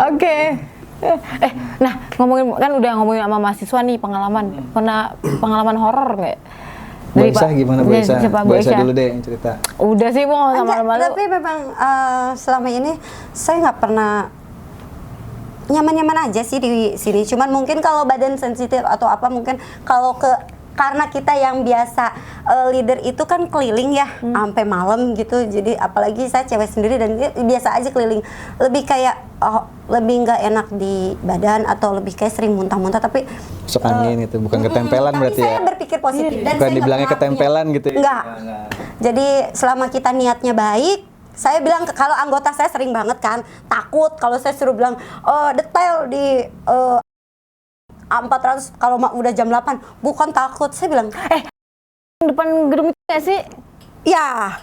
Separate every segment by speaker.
Speaker 1: Oke. Nah ngomongin kan udah ngomongin sama mahasiswa nih pengalaman. Pernah pengalaman horor nggak?
Speaker 2: Bu Aisyah gimana Bu Aisyah? Bu Aisyah dulu deh yang cerita.
Speaker 1: Udah sih mau sama malu-malu.
Speaker 3: Tapi memang selama ini saya nggak pernah nyaman-nyaman aja sih di sini. Cuman mungkin kalau badan sensitif atau apa mungkin kalau karena kita yang biasa leader itu kan keliling ya sampai malam gitu. Jadi apalagi saya cewek sendiri dan biasa aja keliling. Lebih kayak lebih nggak enak di badan atau lebih kayak sering muntah-muntah tapi
Speaker 2: masuk angin itu bukan ketempelan berarti
Speaker 3: saya
Speaker 2: ya.
Speaker 3: berpikir positif dan
Speaker 2: Bukan
Speaker 3: saya
Speaker 2: dibilangnya
Speaker 3: nggak
Speaker 2: ketempelan gitu ya.
Speaker 3: Enggak. Jadi selama kita niatnya baik, saya bilang kalau anggota saya sering banget kan takut kalau saya suruh bilang detail di 400 kalau udah jam 8 bukan takut, saya bilang
Speaker 1: Depan gedung itu nggak sih?
Speaker 3: ya.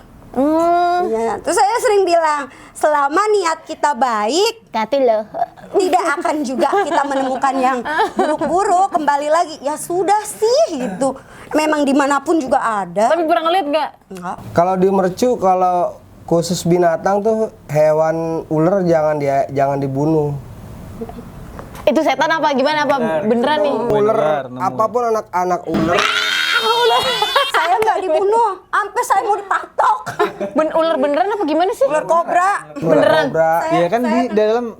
Speaker 3: Ya, terus saya sering bilang selama niat kita baik
Speaker 1: Hati loh.
Speaker 3: tidak akan juga kita menemukan yang buruk-buruk. Kembali lagi ya sudah sih gitu, memang dimanapun juga ada.
Speaker 1: Tapi pernah ngeliat nggak?
Speaker 3: Enggak.
Speaker 4: Kalau di Mercu, kalau khusus binatang tuh hewan ular jangan dibunuh.
Speaker 1: Itu setan apa gimana apa beneran nih?
Speaker 4: Ular apapun anak ular.
Speaker 3: Saya nggak dibunuh, sampai saya mau dipatok.
Speaker 1: Ular beneran apa gimana sih?
Speaker 3: Ular kobra.
Speaker 1: Beneran?
Speaker 2: Iya kan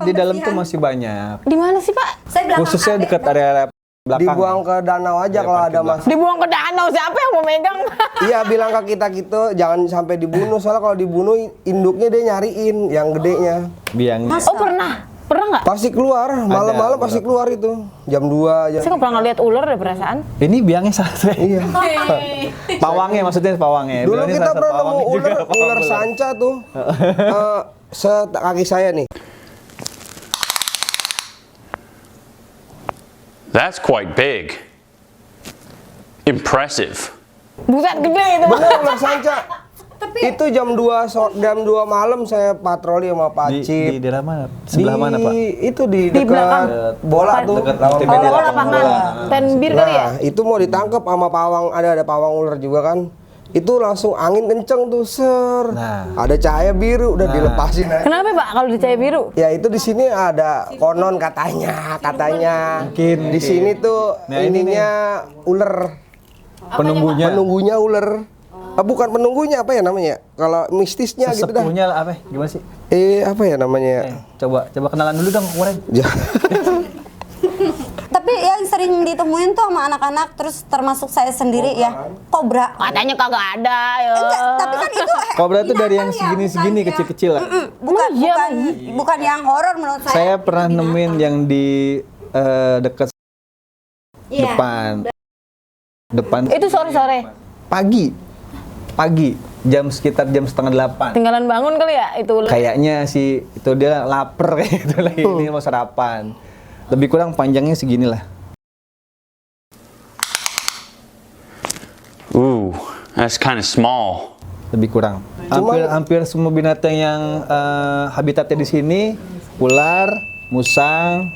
Speaker 2: di dalam tuh masih banyak.
Speaker 1: Di mana sih Pak?
Speaker 3: Saya bilang
Speaker 2: Khususnya dekat area belakang.
Speaker 4: Dibuang ke danau aja kalau ada mas.
Speaker 1: Dibuang ke danau, siapa yang mau megang?
Speaker 4: Iya bilang ke kita gitu, jangan sampai dibunuh. Soalnya kalau dibunuh induknya dia nyariin yang gedenya.
Speaker 2: Biangnya.
Speaker 1: Oh pernah? Pernah nggak?
Speaker 4: Pasti keluar, malam-malam pasti keluar itu. Jam 2 jam.
Speaker 1: Saya nggak pernah ngeliat ular deh perasaan.
Speaker 2: Ini biangnya satu.
Speaker 4: Iya.
Speaker 2: Pawangnya maksudnya pawangnya.
Speaker 4: Dulu
Speaker 2: Bilangnya
Speaker 4: kita
Speaker 2: rasa
Speaker 4: pernah nemu
Speaker 2: pawangnya juga,
Speaker 4: ular
Speaker 2: pawang
Speaker 4: sanca tuh. Sekaki saya nih.
Speaker 5: That's quite big. Impressive.
Speaker 1: Buset gede itu.
Speaker 4: Bener ular sanca. Itu jam 2 malam saya patroli sama Pak
Speaker 2: Di
Speaker 4: Cip.
Speaker 2: daerah mana? Sebelah mana Pak?
Speaker 4: Itu di
Speaker 1: belakang.
Speaker 4: dekat bola tuh.
Speaker 2: Dekat TPD
Speaker 1: Oh,
Speaker 2: lapangan
Speaker 1: lapangan.
Speaker 2: bola.
Speaker 1: Tenbir kali ya?
Speaker 4: Nah, itu mau ditangkap sama pawang, ada pawang ular juga kan. Itu langsung angin kenceng tuh, ser.
Speaker 2: Nah.
Speaker 4: Ada cahaya biru udah dilepasin.
Speaker 1: Kenapa Pak kalau di cahaya biru?
Speaker 4: Ya itu di sini ada konon katanya.
Speaker 2: Mungkin.
Speaker 4: Di sini tuh
Speaker 2: Nah, ini
Speaker 4: ininya ular.
Speaker 2: Penunggunya.
Speaker 4: Penunggunya ular. Bukan penunggunya, apa ya namanya? Kalau mistisnya gitu dah.
Speaker 2: Sesepuhnya apa? Gimana sih?
Speaker 4: Apa ya namanya?
Speaker 2: Coba kenalan dulu dong kemarin.
Speaker 4: Ya.
Speaker 3: Tapi yang sering ditemuin tuh sama anak-anak, terus termasuk saya sendiri ya, kobra.
Speaker 1: Katanya kagak ada ya.
Speaker 3: Enggak, tapi kan itu
Speaker 2: Kobra itu dari yang
Speaker 3: binatang ya,
Speaker 2: segini-segini
Speaker 3: bukan yang-
Speaker 2: kecil-kecil lah.
Speaker 3: Bukan yang horor menurut saya.
Speaker 2: Saya pernah nemuin yang di dekat
Speaker 3: Iya.
Speaker 2: depan
Speaker 1: Itu sore-sore.
Speaker 2: pagi sekitar jam 7:30.
Speaker 1: Tinggalan bangun kali ya itu ular.
Speaker 2: Kayaknya sih itu dia lapar kayak gitu lagi ini mau sarapan. Lebih kurang panjangnya seginilah.
Speaker 5: Ooh, that's kind of small.
Speaker 2: Lebih kurang. Hampir semua binatang yang habitatnya di sini, ular, musang,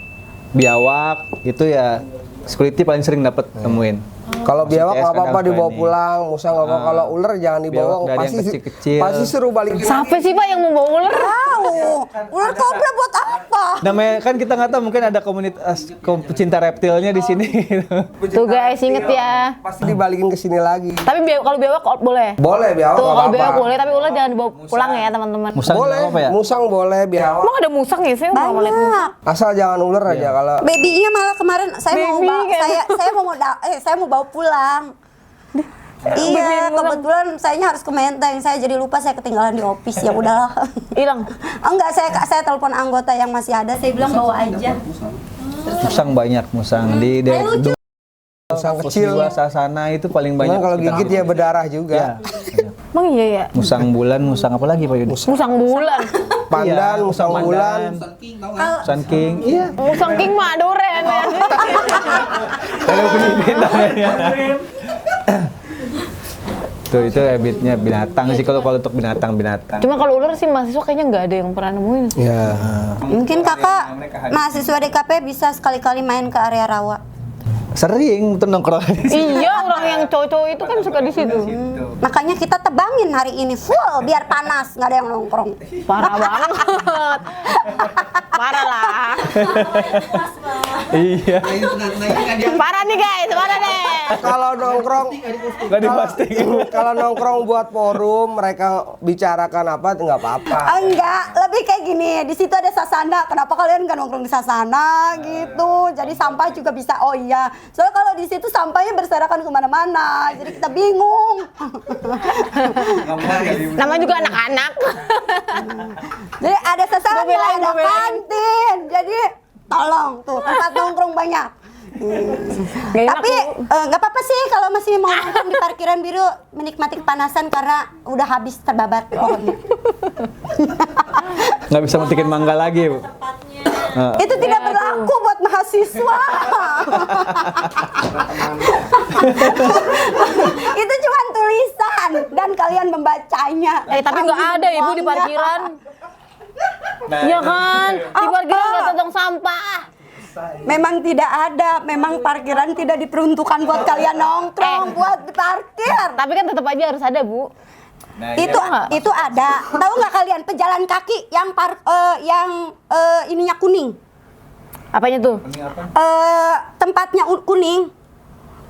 Speaker 2: biawak, itu ya security paling sering dapat temuin.
Speaker 4: Kalau biawak nggak
Speaker 2: kadang
Speaker 4: apa-apa dibawa
Speaker 2: berani.
Speaker 4: pulang, musang nggak apa-apa. Kalau ular jangan dibawa,
Speaker 2: Biawak dari yang
Speaker 4: pasti
Speaker 2: kecil-kecil.
Speaker 4: pasti seru balik.
Speaker 1: Siapa sih Pak yang mau bawa ular?
Speaker 3: Tahu, ular kobra buat apa?
Speaker 2: Namanya kan kita nggak tahu, mungkin ada komunitas pecinta reptilnya di sini.
Speaker 1: Tuh guys, inget ya.
Speaker 4: Pasti dibalikin ke sini lagi.
Speaker 1: Tapi kalau biawak boleh.
Speaker 4: Boleh biawak
Speaker 1: Tuh
Speaker 4: nggak
Speaker 1: kalau
Speaker 4: apa-apa.
Speaker 1: biawak boleh, tapi ular jangan dibawa pulang ya teman-teman.
Speaker 2: Musang
Speaker 4: Boleh,
Speaker 2: apa ya?
Speaker 4: musang boleh biawak.
Speaker 1: Emang ada musang ya? Saya nggak mau lihat musang.
Speaker 3: Banyak.
Speaker 4: Asal jangan ular aja kalau.
Speaker 3: Babynya malah kemarin saya mau
Speaker 1: Baby,
Speaker 3: bawa,
Speaker 1: kan?
Speaker 3: saya mau bawa pulang. Iya,
Speaker 1: Baby
Speaker 3: kebetulan saya harus ke Menteng. Saya jadi lupa, saya ketinggalan di office. Ya udahlah.
Speaker 1: Hilang.
Speaker 3: Enggak, saya telepon anggota yang masih ada. Saya bilang bawa aja.
Speaker 2: Musang banyak, musang di
Speaker 4: Musang
Speaker 2: kecil
Speaker 4: kecil.
Speaker 2: Sasana itu paling banyak.
Speaker 4: Cuman kalau
Speaker 2: kita
Speaker 4: gigit ya berdarah juga.
Speaker 2: Ya.
Speaker 1: Emang iya ya?
Speaker 2: Musang bulan, musang apa lagi Pak Yudi?
Speaker 1: Musang bulan.
Speaker 4: Pandan,
Speaker 2: Iya,
Speaker 4: musang
Speaker 2: pandan.
Speaker 4: bulan.
Speaker 2: Musang king. Iya.
Speaker 1: Musang king mah doren ya.
Speaker 2: Kalau penyidik namanya. Tuh itu habitnya binatang sih kalau untuk binatang.
Speaker 1: Cuma kalau ular sih mahasiswa kayaknya nggak ada yang pernah nemuin.
Speaker 4: Ya.
Speaker 3: Mungkin kakak mahasiswa DKP bisa sekali-kali main ke area rawa.
Speaker 2: Sering tuh nongkrong.
Speaker 1: Iya, orang yang cowok-cowok itu kan suka di situ.
Speaker 3: Makanya kita tebangin hari ini full biar panas, nggak ada yang nongkrong.
Speaker 1: Parah banget. Parah lah.
Speaker 2: Iya.
Speaker 1: Parah nih guys, parah deh.
Speaker 4: Kalau nongkrong
Speaker 2: Nggak diposting.
Speaker 4: kalau nongkrong buat forum mereka bicarakan apa nggak apa-apa.
Speaker 3: Enggak, lebih kayak gini. Di situ ada sasana. Kenapa kalian nggak nongkrong di sasana gitu? Jadi sampah juga bisa. Oh iya. Soalnya kalau di situ sampahnya berserakan kemana-mana. Jadi kita bingung.
Speaker 1: Namanya juga anak-anak.
Speaker 3: Jadi ada sasana,
Speaker 1: Gua belain,
Speaker 3: ada
Speaker 1: gua belain.
Speaker 3: kantin. Jadi tolong tuh tempat nongkrong banyak.
Speaker 1: Nggak enak,
Speaker 3: Tapi
Speaker 1: Bu.
Speaker 3: nggak apa-apa sih kalau masih mau nongkrong di parkiran biru menikmati kepanasan karena udah habis terbabat pohonnya.
Speaker 2: Nggak bisa metikin mangga lagi, Bu.
Speaker 3: Itu tidak berlaku buat mahasiswa. Itu cuma tulisan dan kalian membacanya.
Speaker 1: Tapi nggak ada ibu di parkiran. Iya kan? Di parkiran nggak ada tong sampah.
Speaker 3: Memang tidak ada, memang parkiran tidak diperuntukkan buat kalian nongkrong, buat parkir.
Speaker 1: Tapi kan tetap aja harus ada, Bu.
Speaker 3: Itu ada. Tahu nggak kalian pejalan kaki yang ininya kuning?
Speaker 1: Apanya tuh?
Speaker 3: Tempatnya kuning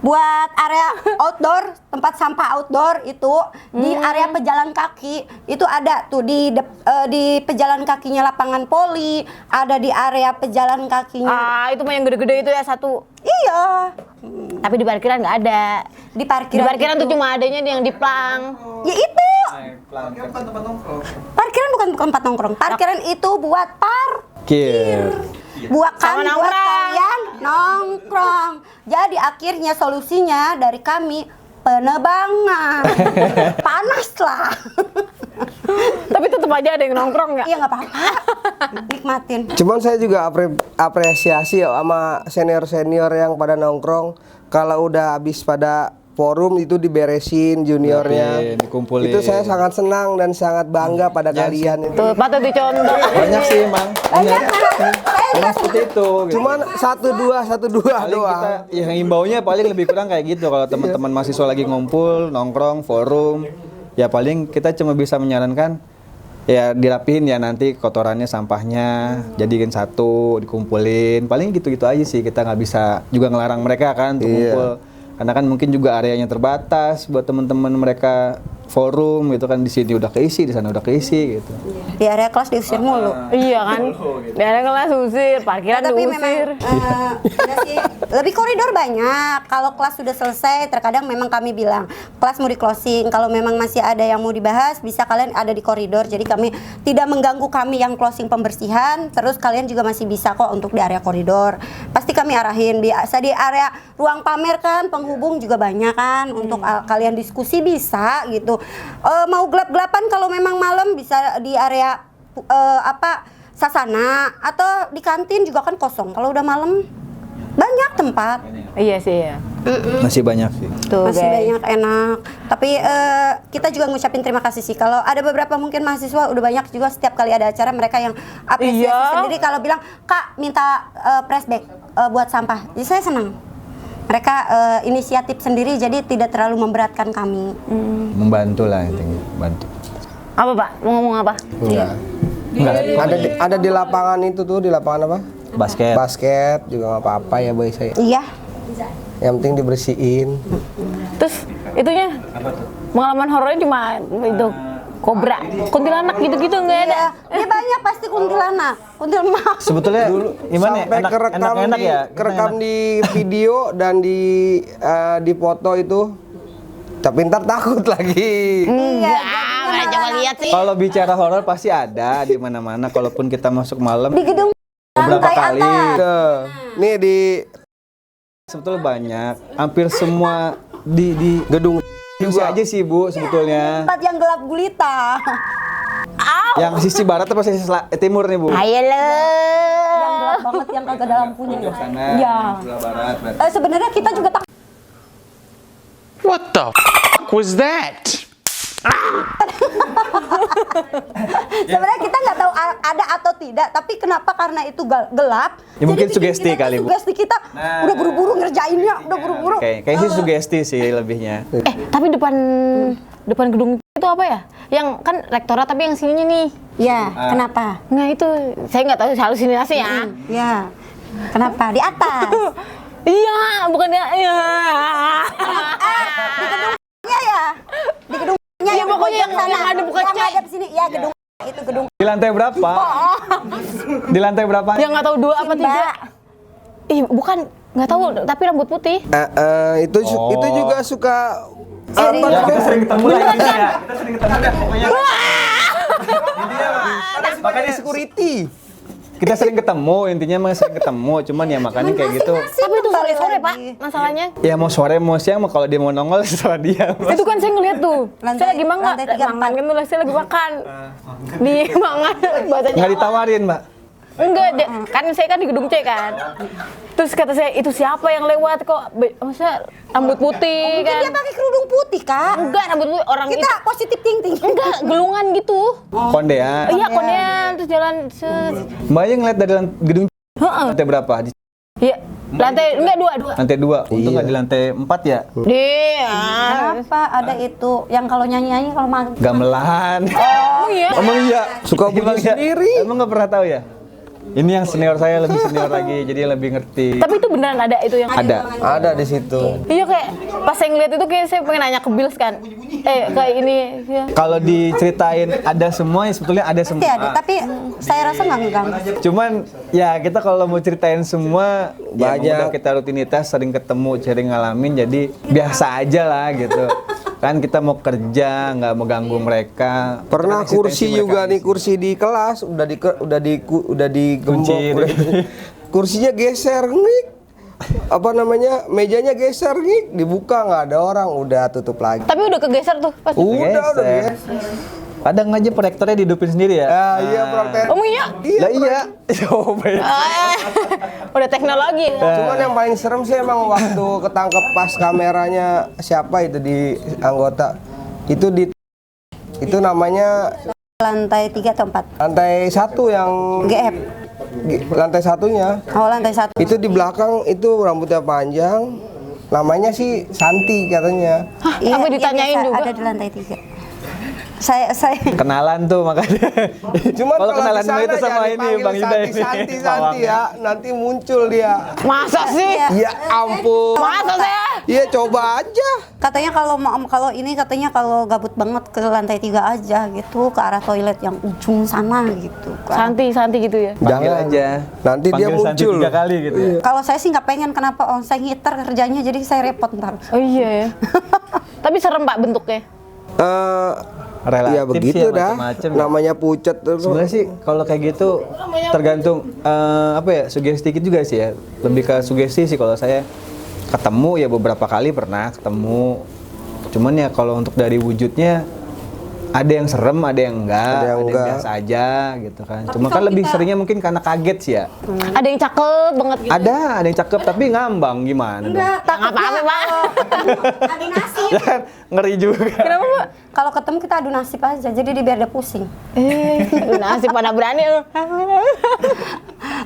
Speaker 3: buat area outdoor, tempat sampah outdoor itu di area pejalan kaki itu ada tuh di pejalan kakinya lapangan poli, ada di area pejalan kakinya.
Speaker 1: Itu mah yang gede-gede itu ya satu.
Speaker 3: Iya.
Speaker 1: Tapi di parkiran nggak ada.
Speaker 3: Di
Speaker 1: Di
Speaker 3: parkiran.
Speaker 1: parkiran tuh cuma adanya yang di plang.
Speaker 3: Ya itu. Parkiran bukan tempat nongkrong. Parkiran itu buat
Speaker 2: Kir.
Speaker 1: Sama
Speaker 3: buat
Speaker 1: nongkrong.
Speaker 3: kalian nongkrong. Jadi akhirnya solusinya dari kami penebangan. Panas lah.
Speaker 1: Tapi tetap aja ada yang nongkrong nggak?
Speaker 3: Iya nggak apa-apa. Nikmatin.
Speaker 4: Cuman saya juga apresiasi ya sama senior-senior yang pada nongkrong. Kalau udah habis pada forum itu diberesin juniornya.
Speaker 2: Dikumpulin, dikumpulin.
Speaker 4: Itu saya sangat senang dan sangat bangga pada kalian itu.
Speaker 1: Tuh, patut dicontoh.
Speaker 2: Banyak sih, Emang.
Speaker 3: Banyak
Speaker 2: Emang seperti itu. Gitu.
Speaker 4: Cuman satu dua
Speaker 2: paling
Speaker 4: doang.
Speaker 2: kita yang imbaunya paling lebih kurang kayak gitu. Kalau teman-teman mahasiswa lagi ngumpul, nongkrong, forum, ya paling kita cuma bisa menyarankan ya dirapihin ya nanti kotorannya, sampahnya jadikan satu, dikumpulin. Paling gitu-gitu aja sih, kita nggak bisa juga ngelarang mereka kan untuk ngumpul. Karena kan mungkin juga areanya terbatas buat teman-teman mereka forum gitu kan, di sini udah keisi, di sana udah keisi gitu.
Speaker 3: Di area kelas diusir mulu.
Speaker 1: Iya kan? Di area kelas usir, parkiran
Speaker 3: Tapi
Speaker 1: diusir.
Speaker 3: memang ada sih, lebih koridor banyak. Kalau kelas sudah selesai, terkadang memang kami bilang kelas mau di closing. Kalau memang masih ada yang mau dibahas, bisa kalian ada di koridor. Jadi kami tidak mengganggu kami yang closing pembersihan. Terus kalian juga masih bisa kok untuk di area koridor. Pasti kami arahin di area ruang pamer kan, penghubung juga banyak kan untuk kalian diskusi bisa gitu. Mau gelap-gelapan kalau memang malam bisa di area sasana atau di kantin juga kan kosong. Kalau udah malam banyak tempat.
Speaker 1: Iya sih ya.
Speaker 2: Masih banyak sih.
Speaker 1: Tuh
Speaker 3: Masih
Speaker 1: guys.
Speaker 3: banyak enak. Tapi kita juga ngucapin terima kasih sih. Kalau ada beberapa mungkin mahasiswa udah banyak juga setiap kali ada acara mereka yang apresiasi
Speaker 1: Iya.
Speaker 3: sendiri kalau bilang, "Kak, minta press bag buat sampah." Jadi saya senang. Mereka inisiatif sendiri jadi tidak terlalu memberatkan kami.
Speaker 2: Membantu lah intinya, bantu.
Speaker 1: Apa Pak? Mau ngomong apa?
Speaker 4: Enggak. Ada di lapangan itu tuh, di lapangan apa?
Speaker 2: Basket.
Speaker 4: Basket juga nggak apa-apa ya boy saya.
Speaker 3: Iya.
Speaker 4: Yang penting dibersihin.
Speaker 1: Terus itunya pengalaman horornya cuma itu kobra, kuntilanak gitu-gitu nggak ada.
Speaker 3: Iya banyak pasti kuntilanak. Kuntilanak.
Speaker 2: Sebetulnya gimana ya?
Speaker 4: Sampai
Speaker 2: Enak-enak ya.
Speaker 4: kerekam di video dan di foto itu. Tapi ntar takut lagi.
Speaker 1: Enggak, mana coba lihat sih.
Speaker 2: Kalau bicara horor pasti ada di mana-mana. Kalaupun kita masuk malam
Speaker 3: Di gedung
Speaker 2: beberapa
Speaker 3: lantai
Speaker 2: kali.
Speaker 3: atas.
Speaker 4: Tuh. Nih di
Speaker 2: Sebetulnya banyak. Hampir semua di
Speaker 4: gedung
Speaker 2: juga aja sih Bu sebetulnya.
Speaker 3: Tempat yang gelap gulita.
Speaker 2: Yang sisi barat atau sisi timur nih Bu?
Speaker 1: Ayo lo.
Speaker 3: Yang gelap banget yang kagak ada lampunya.
Speaker 2: Sana.
Speaker 3: Iya.
Speaker 2: Sebelah barat. berarti.
Speaker 3: Sebenarnya kita juga tak
Speaker 5: What the f was that?
Speaker 3: sebenarnya kita nggak tahu ada atau tidak, tapi kenapa karena itu gelap?
Speaker 2: Ya, mungkin
Speaker 3: jadi bikin
Speaker 2: sugesti
Speaker 3: kita
Speaker 2: kali, Bu.
Speaker 3: Sugesti kita udah buru-buru ngerjainnya, udah buru-buru.
Speaker 2: Kayaknya sih sugesti sih lebihnya.
Speaker 1: Tapi depan gedung itu apa ya? Yang kan rektorat tapi yang sininya nih.
Speaker 3: Ya, kenapa?
Speaker 1: Nah itu saya nggak tahu halusinasi ya.
Speaker 3: Ya, kenapa? Di atas.
Speaker 1: Iya, bukan ya. Iya.
Speaker 3: Iya ya. Di gedungnya
Speaker 1: Iya, pokoknya yang ada bukan
Speaker 3: yang
Speaker 1: C.
Speaker 3: ada di sini. Ya, gedung itu gedung.
Speaker 2: Di lantai berapa? Di lantai berapa?
Speaker 1: Yang nggak tahu 2 apa 3. Ih, bukan nggak tahu tapi rambut putih.
Speaker 4: Itu juga suka
Speaker 3: Sering.
Speaker 2: Ya, kita sering ketemu lah intinya ya. Kita sering ketemu dah pokoknya.
Speaker 4: makanya security.
Speaker 2: Kita sering ketemu, intinya mah sering ketemu, cuman ya makanya kayak gitu.
Speaker 1: Tapi itu sore-sore Pak, masalahnya.
Speaker 2: Ya mau sore mau siang, mau kalau dia mau nongol salah dia.
Speaker 1: Itu kan saya ngeliat tuh.
Speaker 3: Lantai-
Speaker 1: Saya lagi mangan,
Speaker 3: lantai 3,
Speaker 1: mangan kan tuh, saya lagi makan. Di mangan bahasanya.
Speaker 2: Nggak ditawarin, Mbak.
Speaker 1: Enggak, kan saya kan di gedung C kan. Terus kata saya, itu siapa yang lewat kok? Maksudnya rambut putih
Speaker 3: Mungkin
Speaker 1: kan?
Speaker 3: dia pakai kerudung putih, Kak.
Speaker 1: Enggak, rambut putih orang
Speaker 3: Kita
Speaker 1: itu.
Speaker 3: positif thinking.
Speaker 1: Enggak, gelungan gitu.
Speaker 2: Kondean.
Speaker 1: Iya, kondean terus jalan set.
Speaker 2: Mbak yang ngeliat dari gedung
Speaker 1: Heeh.
Speaker 2: lantai berapa? Di
Speaker 1: Iya, lantai enggak 2.
Speaker 2: lantai 2. Untung nggak di lantai 4 ya.
Speaker 3: Kenapa ada itu yang kalau nyanyi-nyanyi kalau mag
Speaker 2: Gamelan.
Speaker 1: Oh iya.
Speaker 2: Emang iya.
Speaker 4: Suka bunyi
Speaker 2: Emang iya?
Speaker 4: sendiri.
Speaker 2: Emang nggak pernah tahu ya? Ini yang senior saya lebih senior lagi, jadi lebih ngerti.
Speaker 1: Tapi itu beneran ada itu yang
Speaker 2: Ada.
Speaker 4: Ada di situ.
Speaker 1: Iya kayak pas saya ngeliat itu kayak saya pengen nanya ke Bills kan. Kayak ini ya.
Speaker 2: Kalau diceritain ada semua, ya sebetulnya ada
Speaker 3: pasti
Speaker 2: semua.
Speaker 3: ada, tapi saya rasa nggak ngeganggu.
Speaker 2: Cuman ya kita kalau mau ceritain semua
Speaker 4: Banyak.
Speaker 2: ya udah kita rutinitas sering ketemu, sering ngalamin jadi biasa aja lah gitu. Kan kita mau kerja, nggak mau ganggu mereka.
Speaker 4: Pernah
Speaker 2: Itu kan
Speaker 4: kursi
Speaker 2: eksistensi
Speaker 4: juga
Speaker 2: mereka
Speaker 4: nih, kursi di kelas udah digembok.
Speaker 2: Kunci.
Speaker 4: Kursinya geser nih. Apa namanya? Mejanya geser nih, dibuka nggak ada orang, udah tutup lagi.
Speaker 1: Tapi udah kegeser tuh pas.
Speaker 4: Udah
Speaker 2: Geser.
Speaker 4: geser.
Speaker 2: Kadang aja proyektornya dihidupin sendiri ya.
Speaker 4: Ah, iya praktek.
Speaker 1: Oh iya.
Speaker 2: Lah iya. Coba ya.
Speaker 1: Udah teknologi.
Speaker 4: Cuman yang paling serem sih emang waktu ketangkep pas kameranya siapa itu di anggota. Itu namanya
Speaker 3: Lantai 3 atau 4?
Speaker 4: lantai 1 yang
Speaker 3: GF.
Speaker 4: lantai satunya.
Speaker 3: Oh, lantai 1.
Speaker 4: Itu di belakang itu rambutnya panjang. Namanya sih Santi katanya.
Speaker 1: Apa ditanyain
Speaker 3: biasa,
Speaker 1: juga?
Speaker 3: Ada di lantai 3. Saya
Speaker 2: Kenalan tuh makanya.
Speaker 4: Cuman
Speaker 2: kalau kenalan
Speaker 4: di sana
Speaker 2: itu sama
Speaker 4: jangan
Speaker 2: ini
Speaker 4: dipanggil
Speaker 2: Bang Yuda ini.
Speaker 4: Santi ya, nanti muncul dia.
Speaker 1: Masa sih?
Speaker 3: Iya.
Speaker 4: Ya ampun.
Speaker 1: Masa saya?
Speaker 4: Iya coba aja.
Speaker 3: katanya kalau ini katanya kalau gabut banget ke lantai 3 aja gitu, ke arah toilet yang ujung sana gitu kan.
Speaker 1: Santi gitu ya.
Speaker 2: Panggil
Speaker 4: Jangan.
Speaker 2: aja.
Speaker 4: Nanti dia
Speaker 2: Panggil Santi
Speaker 4: muncul.
Speaker 2: 3 kali gitu. Ya.
Speaker 3: Kalau saya sih nggak pengen, kenapa? Oh, saya ngiter kerjanya jadi saya repot ntar.
Speaker 1: Oh iya ya. Tapi serem Pak bentuknya.
Speaker 2: Relatif
Speaker 4: Ya
Speaker 2: sih
Speaker 4: begitu
Speaker 2: ya,
Speaker 4: dah.
Speaker 2: macam-macam ya.
Speaker 4: Namanya pucet tuh.
Speaker 2: Sebenarnya sih kalau kayak gitu tergantung apa ya, sugesti juga sih ya. Lebih ke sugesti sih kalau saya ketemu ya beberapa kali pernah ketemu. Cuman ya kalau untuk dari wujudnya ada yang serem, ada yang enggak,
Speaker 4: Ada yang enggak.
Speaker 2: biasa aja gitu kan. Cuma kan lebih seringnya mungkin karena kaget sih ya.
Speaker 1: Ada yang cakep banget gitu.
Speaker 2: Ada yang cakep tapi ngambang gimana dong?
Speaker 1: Nggak apa-apa Pak.
Speaker 3: Adu nasib.
Speaker 2: Ya kan ngeri juga.
Speaker 1: Kenapa Pak?
Speaker 3: Kalau ketemu kita adu nasib aja, jadi biar dia pusing.
Speaker 1: Aduh, nasib pada berani lu.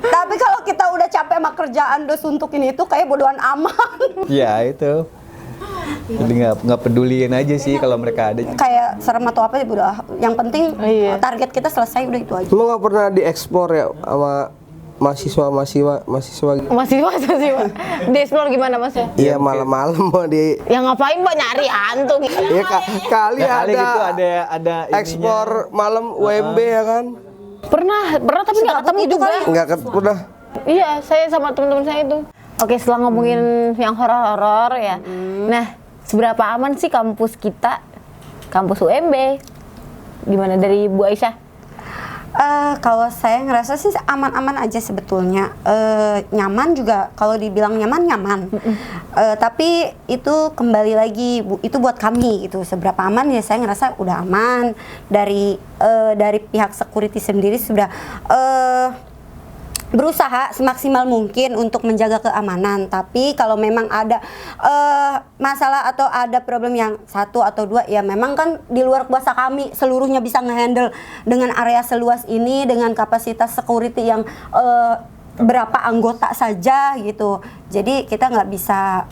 Speaker 3: Tapi kalau kita udah capek sama kerjaan, udah suntuk ini itu kayak bodohan amat.
Speaker 2: Ya itu. Jadi nggak peduliin aja sih kalau mereka ada.
Speaker 3: Kayak serem atau apa ya udah. Yang penting
Speaker 1: Iya.
Speaker 3: target kita selesai, udah itu aja.
Speaker 4: Emang nggak pernah dieksplor ya sama mahasiswa gitu?
Speaker 1: Masih sih Pak. Di explore gimana Mas ya?
Speaker 4: Iya malam-malam mau di
Speaker 1: Ya ngapain Pak nyari hantu gitu.
Speaker 4: ya kali
Speaker 2: Ya, kali
Speaker 4: ada
Speaker 2: gitu ada ininya.
Speaker 4: ekspor malam UMB ya kan?
Speaker 1: Pernah tapi nggak ketemu juga.
Speaker 4: Enggak udah.
Speaker 1: Iya, saya sama teman-teman saya itu. Oke, setelah ngomongin yang horor-horor ya. Nah, seberapa aman sih kampus kita? Kampus UMB. Gimana dari Bu Aisyah?
Speaker 3: Kalau saya ngerasa sih aman-aman aja sebetulnya. Nyaman juga, kalau dibilang nyaman. Tapi itu kembali lagi, itu buat kami gitu. Seberapa aman ya saya ngerasa udah aman. Dari pihak security sendiri sudah berusaha semaksimal mungkin untuk menjaga keamanan. Tapi kalau memang ada masalah atau ada problem yang satu atau dua, ya memang kan di luar kuasa kami seluruhnya bisa ngehandle dengan area seluas ini, dengan kapasitas security yang berapa anggota saja gitu. Jadi kita nggak bisa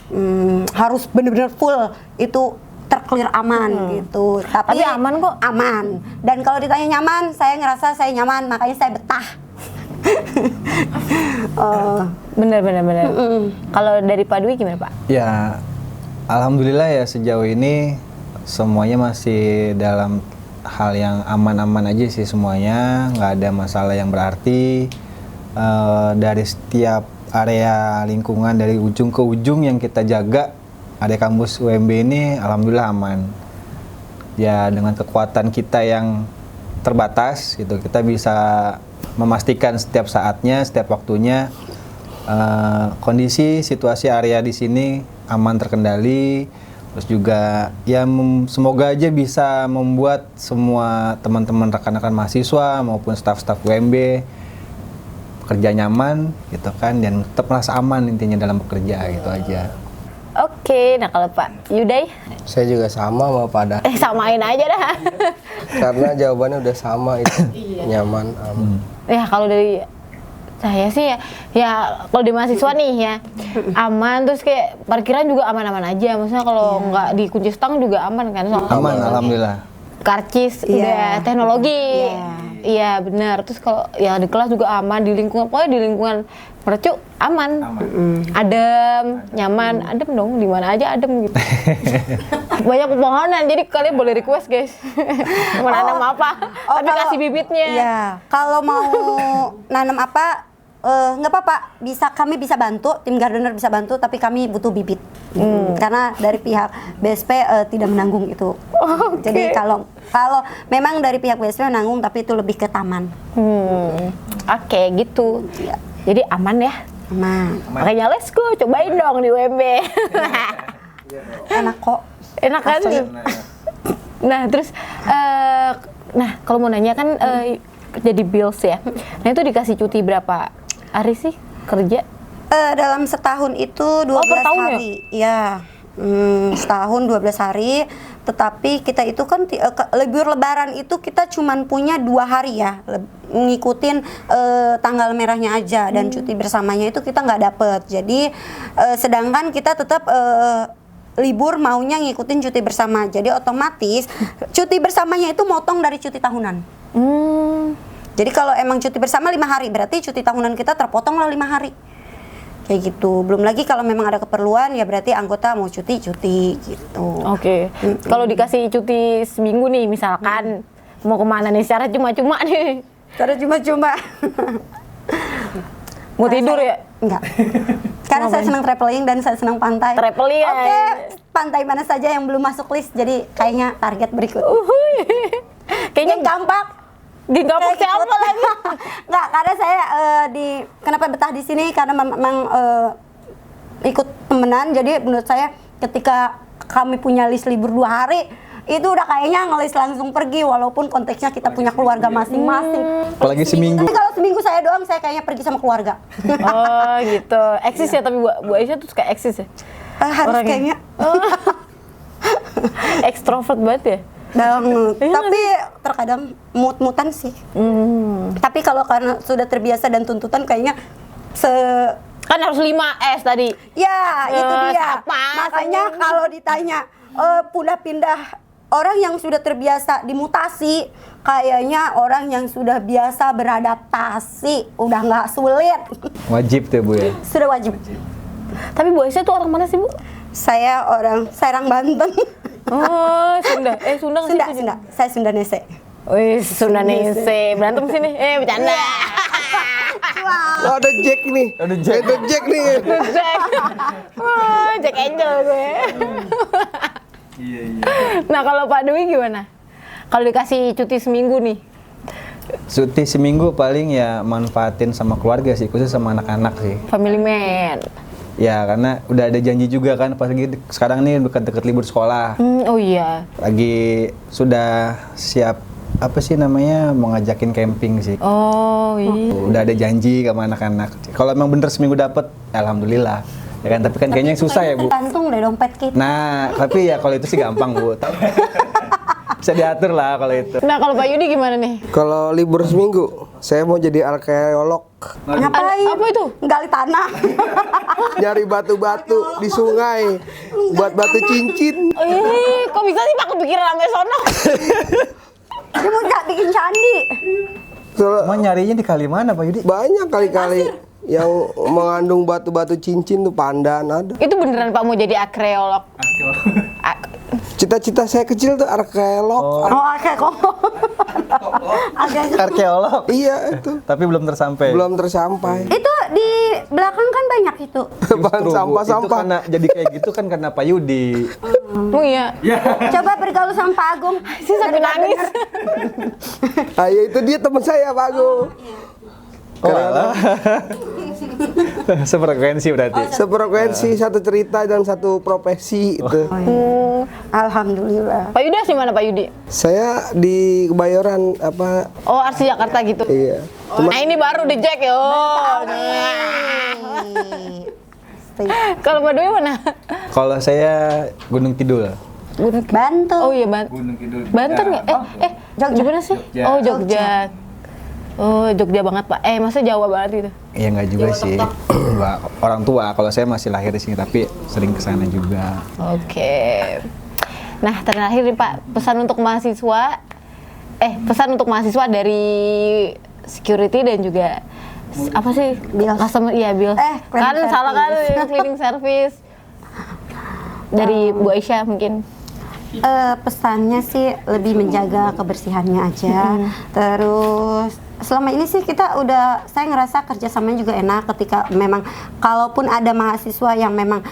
Speaker 3: harus benar-benar full itu terclear aman gitu.
Speaker 1: Tapi aman kok.
Speaker 3: Aman. Dan kalau ditanya nyaman, saya ngerasa saya nyaman, makanya saya betah.
Speaker 1: Bener. Kalau dari Pak Dwi gimana Pak?
Speaker 2: Ya, alhamdulillah ya sejauh ini semuanya masih dalam hal yang aman-aman aja sih semuanya, nggak ada masalah yang berarti. Dari setiap area lingkungan dari ujung ke ujung yang kita jaga, area kampus UMB ini alhamdulillah aman. Ya dengan kekuatan kita yang terbatas gitu, kita bisa memastikan setiap saatnya, setiap waktunya kondisi situasi area di sini aman terkendali. Terus juga ya semoga aja bisa membuat semua teman-teman rekan-rekan mahasiswa maupun staf-staf UMB bekerja nyaman gitu kan, dan tetap merasa aman intinya dalam bekerja gitu aja.
Speaker 1: Oke, nah kalau Pak Yuday?
Speaker 4: Saya juga sama Pada.
Speaker 1: Samain aja dah.
Speaker 4: Karena jawabannya udah sama itu. Nyaman, aman.
Speaker 1: Ya kalau dari saya sih ya kalau di mahasiswa nih ya aman, terus kayak parkiran juga aman-aman aja. Maksudnya kalau nggak dikunci stang juga aman kan?
Speaker 2: Aman, alhamdulillah.
Speaker 1: Karcis udah teknologi. Iya benar. Terus kalau ya di kelas juga aman, di lingkungan pokoknya di lingkungan Mercu aman. Adem, nyaman, adem dong, di mana aja adem gitu. Banyak pepohonan, jadi kalian boleh request guys. Mau nanam apa? Tapi kasih bibitnya.
Speaker 3: Iya, kalau mau nanam apa nggak apa-apa, kami bisa bantu, tim gardener bisa bantu, tapi kami butuh bibit. Karena dari pihak BSP tidak menanggung itu. Jadi kalau memang dari pihak BSP menanggung, tapi itu lebih ke taman.
Speaker 1: Oke, gitu.
Speaker 3: Ya.
Speaker 1: Jadi aman ya?
Speaker 3: Aman.
Speaker 1: Makanya let's go, cobain dong di UMB.
Speaker 3: Enak kok.
Speaker 1: Enak kan? Nah, terus kalau mau nanya kan jadi bills ya. Nah, itu dikasih cuti berapa hari sih kerja?
Speaker 3: Dalam setahun itu 12
Speaker 1: per tahun
Speaker 3: hari. Ya. Setahun 12 hari, tetapi kita itu kan libur lebaran itu kita cuman punya 2 hari ya, ngikutin tanggal merahnya aja, dan cuti bersamanya itu kita nggak dapet. Jadi sedangkan kita tetap libur maunya ngikutin cuti bersama, jadi otomatis cuti bersamanya itu motong dari cuti tahunan. Jadi kalau emang cuti bersama 5 hari, berarti cuti tahunan kita terpotong lah 5 hari. Kayak gitu. Belum lagi kalau memang ada keperluan ya berarti anggota mau cuti gitu.
Speaker 1: Oke. Kalau dikasih cuti seminggu nih misalkan mau kemana nih secara cuma-cuma nih?
Speaker 3: Karena cuma-cuma.
Speaker 1: Mau tidur ya?
Speaker 3: Enggak. Karena saya senang traveling dan saya senang pantai.
Speaker 1: Traveling.
Speaker 3: Oke, pantai mana saja yang belum masuk list, jadi kayaknya target berikut.
Speaker 1: Kayaknya
Speaker 3: gampang.
Speaker 1: Gampang siapa lagi?
Speaker 3: Enggak, karena saya kenapa betah di sini karena memang ikut temenan. Jadi menurut saya ketika kami punya list libur 2 hari, itu udah kayaknya ngelis langsung pergi, walaupun konteksnya kita punya keluarga masing-masing.
Speaker 2: Apalagi seminggu.
Speaker 3: Tapi kalau seminggu saya doang, saya kayaknya pergi sama keluarga.
Speaker 1: Oh gitu. Eksis ya, tapi Bu Aisyah tuh kayak eksis ya?
Speaker 3: Harus kayaknya.
Speaker 1: Ekstrovert banget ya?
Speaker 3: Tapi terkadang mut-mutan sih. Tapi kalau karena sudah terbiasa dan tuntutan kayaknya
Speaker 1: kan harus 5S tadi.
Speaker 3: Ya, itu dia.
Speaker 1: Apa?
Speaker 3: Makanya kalau ditanya pindah orang yang sudah terbiasa dimutasi, kayaknya orang yang sudah biasa beradaptasi udah nggak sulit.
Speaker 2: Wajib tuh Bu ya.
Speaker 3: Sudah wajib.
Speaker 1: Tapi Bu Aisyah tuh orang mana sih Bu?
Speaker 3: Saya orang Serang, Banten.
Speaker 1: Oh, Sunda. Sunda.
Speaker 3: Saya Sundanese.
Speaker 1: Wih, Sundanese. Berantem sini. Bercanda.
Speaker 4: Oh, ada Jack nih. Ada Jack nih.
Speaker 1: Jack. Oh, Jack Angel gue.
Speaker 2: Iya.
Speaker 1: Nah, kalau Pak Dwi gimana? Kalau dikasih cuti seminggu nih?
Speaker 2: Cuti seminggu paling ya manfaatin sama keluarga sih, khusus sama anak-anak sih.
Speaker 1: Family man.
Speaker 2: Ya karena udah ada janji juga kan, pas lagi sekarang nih dekat-dekat libur sekolah.
Speaker 1: Oh iya.
Speaker 2: Lagi sudah siap apa sih namanya, mau ngajakin camping sih.
Speaker 1: Oh iya.
Speaker 2: Udah ada janji sama anak-anak. Kalau emang bener seminggu dapet, alhamdulillah. Ya kan, tapi kan kayaknya susah ya Bu.
Speaker 3: Tergantung deh dompet kita.
Speaker 2: Nah, tapi ya kalau itu sih gampang Bu. Bisa diatur lah kalau itu.
Speaker 1: Nah, kalau Pak Yudi gimana nih?
Speaker 4: Kalau libur seminggu, saya mau jadi arkeolog.
Speaker 3: Ngapain?
Speaker 1: Apa itu?
Speaker 3: Gali tanah.
Speaker 4: Nyari batu-batu di sungai buat batu cincin.
Speaker 1: Kok bisa sih Pak kepikiran sampai sono?
Speaker 3: Dia mau bikin candi.
Speaker 4: Soalnya
Speaker 2: Mau nyarinya di kali mana Pak Yudi?
Speaker 4: banyak kali-kali yang mengandung batu-batu cincin tuh pandan ada.
Speaker 1: Itu beneran Pak mau jadi arkeolog?
Speaker 4: Cita-cita saya kecil tuh arkeolog.
Speaker 3: Oh, oke kok.
Speaker 2: Arkeolog.
Speaker 4: Iya itu.
Speaker 2: Tapi belum tersampai.
Speaker 4: Belum tersampai.
Speaker 3: Itu di belakang kan banyak itu.
Speaker 4: Bahan
Speaker 2: Justru, Itu
Speaker 4: sampah-sampah.
Speaker 2: karena jadi kayak gitu kan karena Pak Yudi.
Speaker 1: Oh iya.
Speaker 3: Coba bergaul sama Pak Agung.
Speaker 1: Sih sampai nangis.
Speaker 4: Ayo itu dia teman saya Pak Agung.
Speaker 2: Oh, alah. Sefrekuensi berarti.
Speaker 4: Sefrekuensi, satu cerita dan satu profesi itu.
Speaker 3: Alhamdulillah.
Speaker 1: Pak Yudi asli mana Pak Yudi?
Speaker 4: Saya di Kebayoran apa?
Speaker 1: Oh, asli Jakarta gitu.
Speaker 4: Iya.
Speaker 1: Nah, ini baru di Jack ya. Kalau Pak Dwi mana?
Speaker 2: Kalau saya Gunung Kidul.
Speaker 3: Bantu.
Speaker 1: Oh iya, Banten ya?
Speaker 3: Jogja.
Speaker 1: Gimana sih?
Speaker 2: Jogja.
Speaker 1: Oh, Jogja. Oh, Jogja banget Pak. Masa Jawa banget gitu?
Speaker 2: Iya nggak juga sih. Orang tua. Kalau saya masih lahir di sini tapi sering kesana juga.
Speaker 1: Oke. Nah, terakhir nih Pak, pesan untuk mahasiswa. Pesan untuk mahasiswa dari security dan juga apa sih?
Speaker 3: Bills.
Speaker 1: Customer, iya Bill. Kan
Speaker 3: cleaning
Speaker 1: salah kan
Speaker 3: service.
Speaker 1: cleaning service. Dari Bu Aisyah mungkin.
Speaker 3: Pesannya sih lebih menjaga kebersihannya aja. Terus selama ini sih saya ngerasa kerjasamanya juga enak ketika memang kalaupun ada mahasiswa yang memang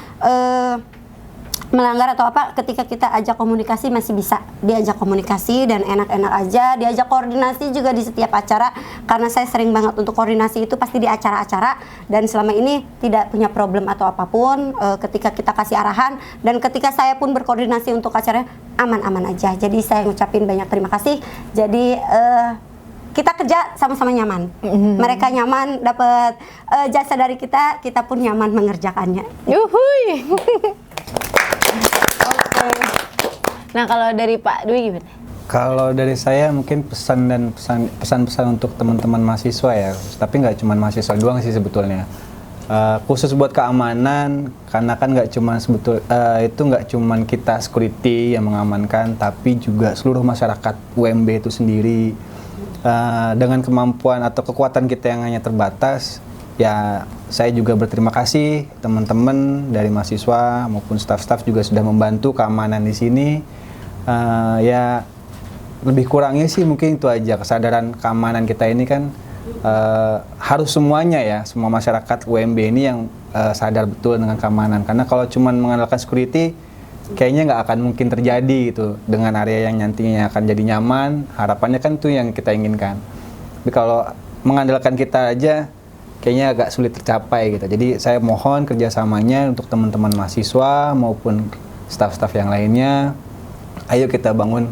Speaker 3: melanggar atau apa, ketika kita ajak komunikasi masih bisa diajak komunikasi dan enak-enak aja, diajak koordinasi juga di setiap acara, karena saya sering banget untuk koordinasi itu pasti di acara-acara dan selama ini tidak punya problem atau apapun ketika kita kasih arahan, dan ketika saya pun berkoordinasi untuk acaranya aman-aman aja. Jadi saya ngucapin banyak terima kasih. Jadi kita kerja sama-sama nyaman. Mereka nyaman dapat jasa dari kita, kita pun nyaman mengerjakannya.
Speaker 1: Yuhui. Nah, kalau dari Pak Dwi gimana?
Speaker 2: Kalau dari saya mungkin pesan-pesan untuk teman-teman mahasiswa ya, tapi nggak cuma mahasiswa doang sih sebetulnya. Khusus buat keamanan, karena kan nggak cuma itu nggak cuma kita security yang mengamankan, tapi juga seluruh masyarakat UMB itu sendiri. Dengan kemampuan atau kekuatan kita yang hanya terbatas, ya saya juga berterima kasih teman-teman dari mahasiswa maupun staf-staf juga sudah membantu keamanan di sini. Ya lebih kurangnya sih mungkin itu aja, kesadaran keamanan kita ini kan harus semuanya ya, semua masyarakat UMB ini yang sadar betul dengan keamanan, karena kalau cuma mengandalkan security kayaknya nggak akan mungkin terjadi gitu dengan area yang nantinya akan jadi nyaman. Harapannya kan itu yang kita inginkan, tapi kalau mengandalkan kita aja kayaknya agak sulit tercapai gitu. Jadi saya mohon kerjasamanya untuk teman-teman mahasiswa maupun staf-staf yang lainnya. Ayo kita bangun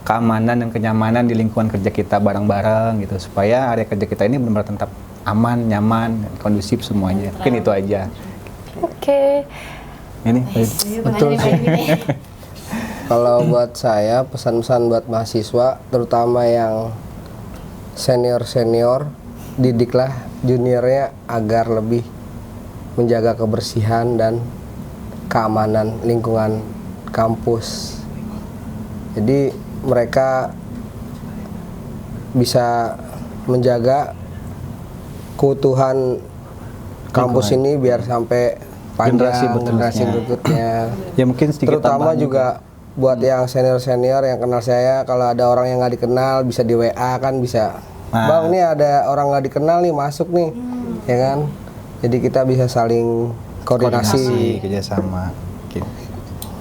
Speaker 2: keamanan dan kenyamanan di lingkungan kerja kita bareng-bareng gitu, supaya area kerja kita ini benar-benar tetap aman, nyaman, dan kondusif semuanya. Mungkin itu aja.
Speaker 1: Oke.
Speaker 2: Ini
Speaker 4: Betul sih. Kalau buat saya pesan-pesan buat mahasiswa, terutama yang senior-senior, didiklah juniornya agar lebih menjaga kebersihan dan keamanan lingkungan kampus. Jadi mereka bisa menjaga keutuhan kampus ini biar sampai panjang generasi berikutnya.
Speaker 2: Ya mungkin sedikit
Speaker 4: Terutama
Speaker 2: tambahan
Speaker 4: juga buat yang senior-senior yang kenal saya, kalau ada orang yang nggak dikenal bisa di WA kan bisa. Bang, ini ada orang nggak dikenal nih masuk nih, ya kan? Jadi kita bisa saling koordinasi.
Speaker 2: kerjasama.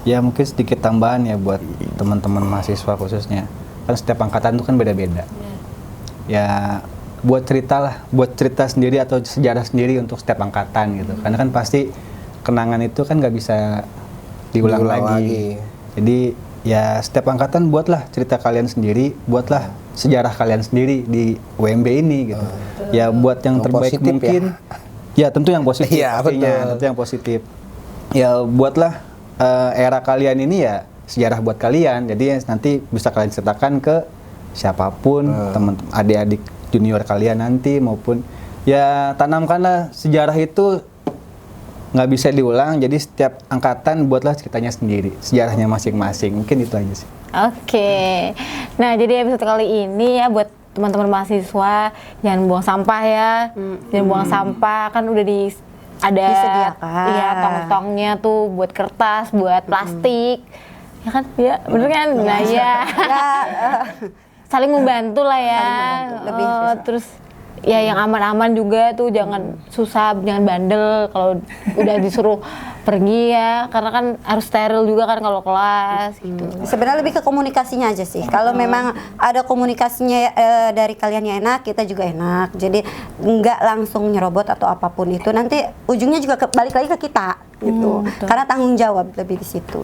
Speaker 2: Ya mungkin sedikit tambahan ya buat teman-teman mahasiswa khususnya. Kan setiap angkatan itu kan beda-beda. Ya buat cerita sendiri atau sejarah sendiri untuk setiap angkatan gitu. Karena kan pasti kenangan itu kan nggak bisa diulang lagi. Jadi ya setiap angkatan buatlah cerita kalian sendiri, buatlah sejarah kalian sendiri di UMB ini gitu. Ya buat yang terbaik
Speaker 4: positif
Speaker 2: mungkin. Ya tentu yang positif.
Speaker 4: Iya,
Speaker 2: pastinya,
Speaker 4: betul.
Speaker 2: tentu yang positif. Ya buatlah era kalian ini ya sejarah buat kalian. Jadi nanti bisa kalian ceritakan ke siapapun, teman adik-adik junior kalian nanti maupun ya tanamkanlah sejarah itu nggak bisa diulang. Jadi setiap angkatan buatlah ceritanya sendiri, sejarahnya masing-masing. Mungkin itu aja sih.
Speaker 1: Oke. Nah, jadi episode kali ini ya buat teman-teman mahasiswa jangan buang sampah ya. Jangan buang sampah, kan udah ada
Speaker 3: Disediakan.
Speaker 1: iya tong-tongnya tuh buat kertas, buat plastik. Ya kan? Ya, bener kan? Nah, ya. Saling membantu lah ya.
Speaker 3: Lebih
Speaker 1: Terus ya yang aman-aman juga tuh, jangan susah, jangan bandel kalau udah disuruh pergi ya, karena kan harus steril juga kan kalau kelas gitu.
Speaker 3: Sebenarnya lebih ke komunikasinya aja sih. Kalau memang ada komunikasinya dari kalian yang enak, kita juga enak. Jadi nggak langsung nyerobot atau apapun itu. Nanti ujungnya juga balik lagi ke kita gitu. Karena tanggung jawab lebih di situ.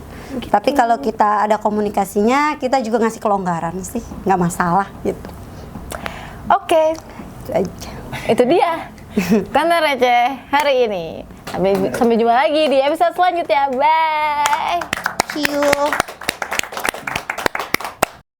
Speaker 3: Tapi kalau kita ada komunikasinya, kita juga ngasih kelonggaran sih, nggak masalah gitu.
Speaker 1: Oke,
Speaker 3: Itu aja.
Speaker 1: itu dia Tanda Receh hari ini. Sampai jumpa lagi di episode selanjutnya. Bye.
Speaker 3: See you.